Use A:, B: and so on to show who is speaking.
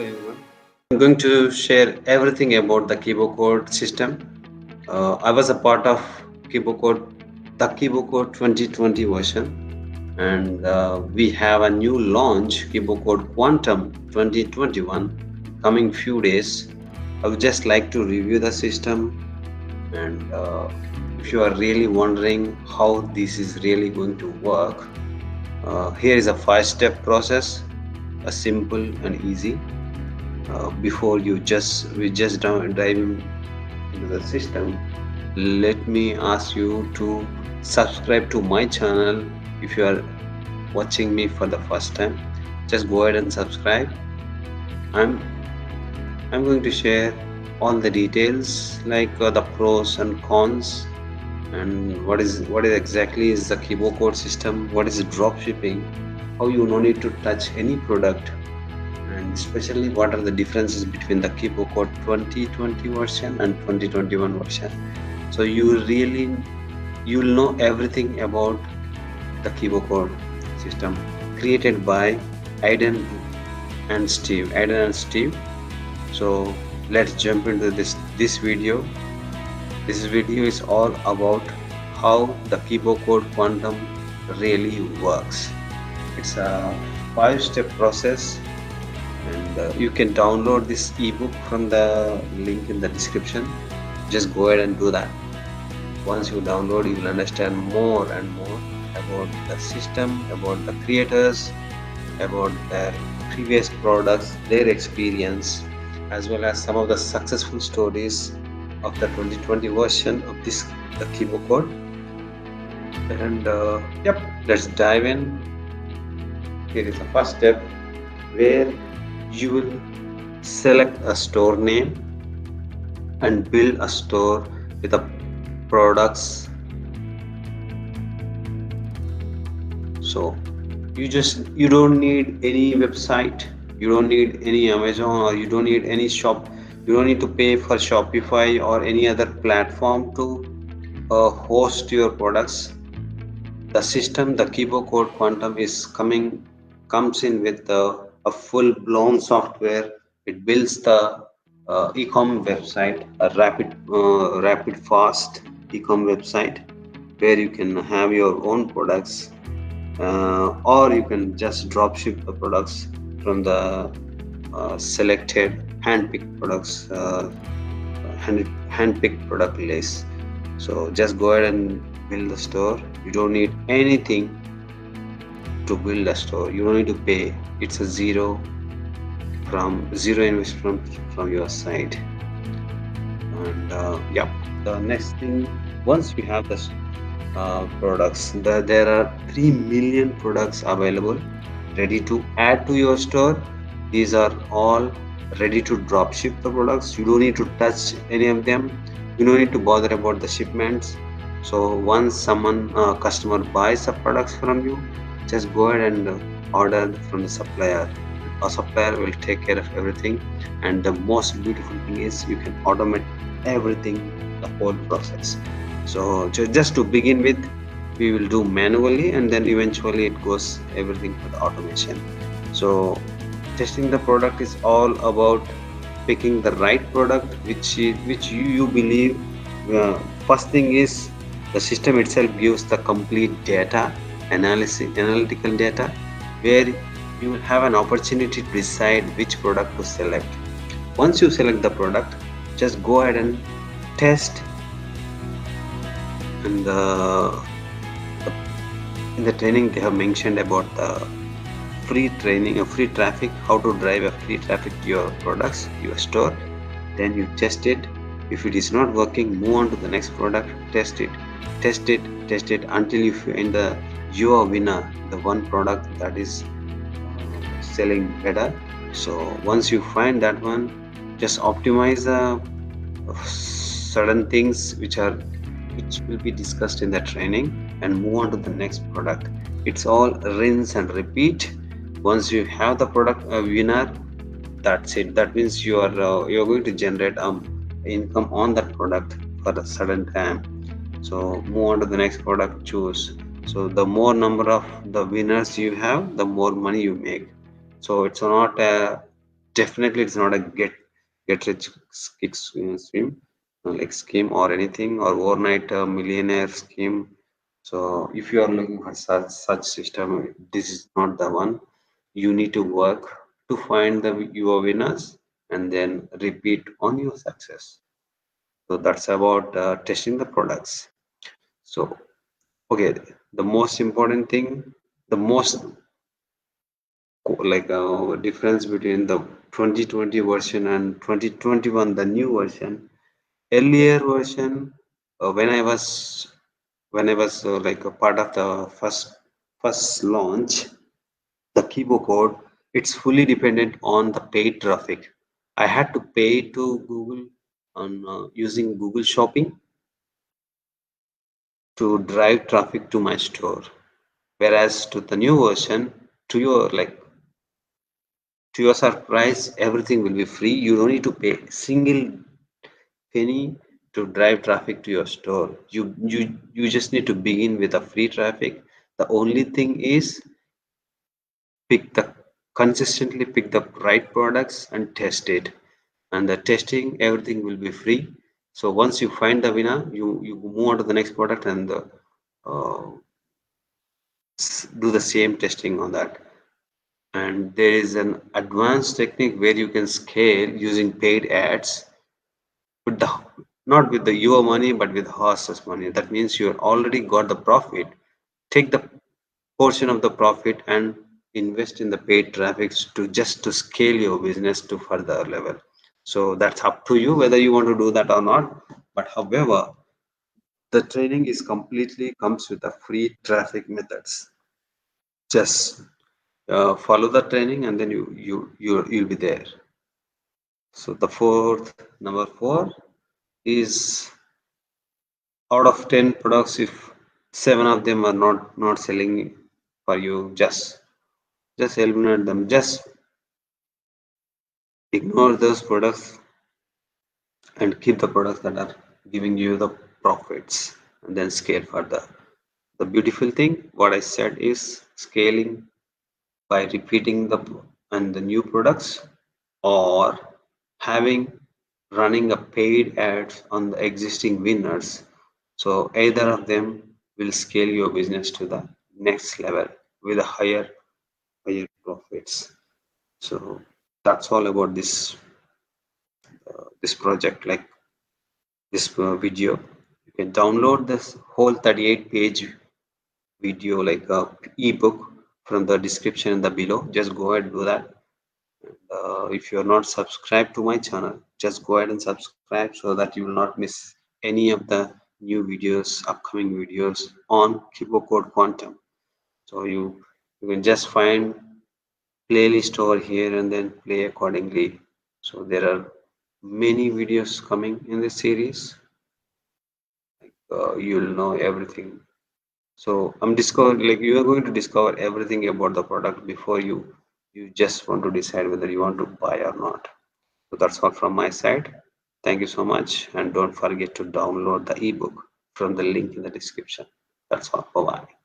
A: everyone. I'm going to share everything about the KiboCode system. I was a part of KiboCode, the KiboCode 2020 version, and we have a new launch, KiboCode Quantum 2021, coming few days. I would just like to review the system, and if you are really wondering how this is really going to work, here is a five-step process, a simple and easy. Before we just dive into the system, let me ask you to subscribe to my channel. If you are watching me for the first time, just go ahead and subscribe. I'm i'm going to share all the details, like the pros and cons, and what is exactly is the KiboCode system, what is drop shipping, how you no need to touch any product, and especially what are the differences between the KiboCode 2020 version and 2021 version. So you'll know everything about the KiboCode system created by Aiden Aiden and Steve. So let's jump into this video. This video is all about how the KiboCode Quantum really works. It's a five-step process, and you can download this ebook from the link in the description. Just go ahead and do that. Once you download, you will understand more and more about the system, about the creators, about their previous products, their experience, as well as some of the successful stories of the 2020 version of this the KiboCode. And yep, let's dive in. Here is the first step, where you will select a store name and build a store with the products. So you don't need any website, you don't need any Amazon, or you don't need any shop. You don't need to pay for Shopify or any other platform to host your products. The system, the KiboCode Quantum, is comes in with a full blown software. It builds the e-com website, a rapid fast e-com website, where you can have your own products, or you can just drop ship the products from the selected hand-picked products, hand-picked product list. So just go ahead and build the store. You don't need anything to build a store. You don't need to pay. It's a zero investment from your side. And yeah, the next thing, once you have the products, there are 3 million products available ready to add to your store. These are all ready to drop ship the products. You don't need to touch any of them. You don't need to bother about the shipments. So once someone customer buys the products from you, just go ahead and order from the supplier. A supplier will take care of everything, and the most beautiful thing is you can automate everything, the whole process. So just to begin with, we will do manually, and then eventually it goes everything for the automation. So testing the product is all about picking the right product which you believe. First thing is, the system itself gives the complete data analytical data, where you will have an opportunity to decide which product to select. Once you select the product, just go ahead and test. And in the training, they have mentioned about the free training, a free traffic, how to drive a free traffic to your products, your store. Then you test it. If it is not working, move on to the next product. Test it until you find your winner, the one product that is selling better. So once you find that one, just optimize certain things which will be discussed in the training, and move on to the next product. It's all rinse and repeat. Once you have the product winner, that's it. That means you're going to generate income on that product for a certain time. So move on to the next product, choose. So the more number of the winners you have, the more money you make. So it's not Definitely it's not a get rich scheme, like scheme or anything, or overnight millionaire scheme. So if you are looking for such system, this is not the one. You need to work to find the your winners and then repeat on your success. So that's about testing the products. So okay, the most important thing, the most like difference between the 2020 version and 2021, the new version. Earlier version, when I was like a part of the first launch, the Kibo code, it's fully dependent on the paid traffic. I had to pay to Google on using Google Shopping to drive traffic to my store. Whereas to the new version, to your like to your surprise, everything will be free. You don't need to pay single penny to drive traffic to your store. You just need to begin with a free traffic. The only thing is pick the consistently pick the right products and test it. And the testing, everything will be free. So once you find the winner, you move on to the next product and uh, do the same testing on that. And there is an advanced technique where you can scale using paid ads with the not with the your money but with horses money. That means you already got the profit. Take the portion of the profit and invest in the paid traffic to just to scale your business to further level. So that's up to you whether you want to do that or not. But however, the training is completely comes with the free traffic methods. Just follow the training and then you'll be there. So the fourth number four is out of 10 products, if seven of them are not selling for you, just eliminate them. Just ignore those products and keep the products that are giving you the profits and then scale further. The beautiful thing what I said is scaling by repeating the and the new products, or having running a paid ads on the existing winners. So either of them will scale your business to the next level with a higher profits. So that's all about this project, like this video. You can download this whole 38-page video like a ebook from the description in the below. Just go ahead and do that. If you're not subscribed to my channel, just go ahead and subscribe so that you will not miss any of the new videos, upcoming videos on Kibo Code Quantum. So you can just find playlist over here and then play accordingly. So there are many videos coming in this series. You'll know everything. So I'm discovering, like, you are going to discover everything about the product before you just want to decide whether you want to buy or not. So that's all from my side. Thank you so much, and don't forget to download the ebook from the link in the description. That's all. Bye bye.